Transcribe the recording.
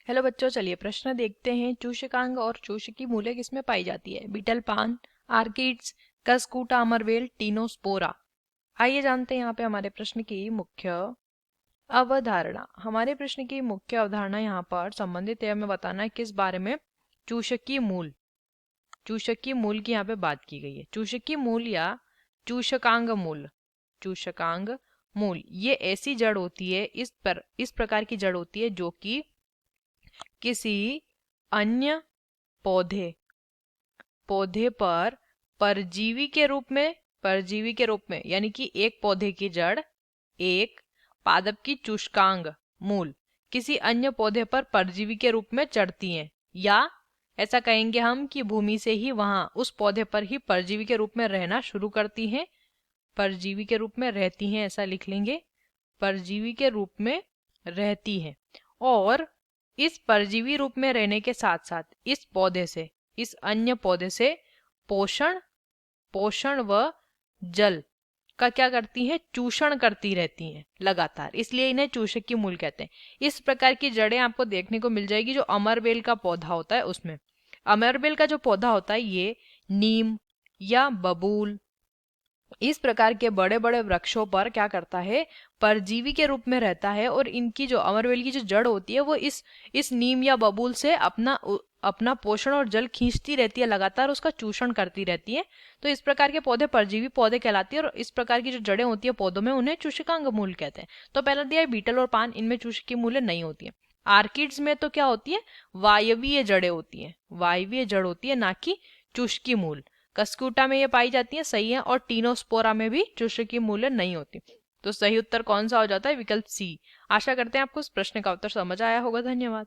Hello बच्चों, चलिए प्रश्न देखते हैं। चूषकांग और चूषकी मूल्य किसमें पाई जाती है? बीटल पान, आर्किड्स, कस्कूटा, अमरवेल, टीनोस्पोरा। आइए जानते हैं यहाँ पे हमारे प्रश्न की मुख्य अवधारणा। हमारे प्रश्न की मुख्य अवधारणा यहाँ पर संबंधित है, हमें बताना है किस बारे में। चूषकी मूल, चूषकी मूल की यहाँ पे बात की गई है। चूषकी मूल या चूषकांग मूल, चूषकांग मूल ये ऐसी जड़ होती है, इस प्रकार की जड़ होती है जो कि किसी अन्य पौधे पौधे पर परजीवी के रूप में यानी कि एक पौधे की जड़, एक पादप की चूषकांग मूल किसी अन्य पौधे पर परजीवी के रूप में चढ़ती हैं, या ऐसा कहेंगे हम कि भूमि से ही वहां उस पौधे पर ही परजीवी के रूप में रहना शुरू करती हैं, परजीवी के रूप में रहती हैं, ऐसा लिख लेंगे, परजीवी के रूप में रहती हैं। और इस परजीवी रूप में रहने के साथ साथ इस पौधे से, इस अन्य पौधे से पोषण पोषण व जल का क्या करती हैं? चूषण करती रहती हैं लगातार, इसलिए इन्हें चूषकी मूल कहते हैं। इस प्रकार की जड़ें आपको देखने को मिल जाएगी जो अमरबेल का पौधा होता है उसमें। अमरबेल का जो पौधा होता है ये नीम या बबूल, इस प्रकार के बड़े बड़े वृक्षों पर क्या करता है? परजीवी के रूप में रहता है। और इनकी जो अमरवेल की जो जड़ होती है वो इस नीम या बबूल से अपना पोषण और जल खींचती रहती है, लगातार उसका चूषण करती रहती है। तो इस प्रकार के पौधे परजीवी पौधे कहलाती है। और इस प्रकार की जो जड़ें होती है पौधों में उन्हें चूषकांग मूल कहते हैं। तो पहला दिया है बीटल और पान, इनमें चूषकी मूल्य नहीं होती है। आर्किड्स में तो क्या होती है? वायवीय जड़ें होती है, वायवीय जड़ होती है, ना कि चूषकी मूल। कस्कूटा में ये पाई जाती है, सही है। और टीनोस्पोरा में भी चूषकी मूल्य नहीं होती। तो सही उत्तर कौन सा हो जाता है? विकल्प सी। आशा करते हैं आपको इस प्रश्न का उत्तर समझ आया होगा। धन्यवाद।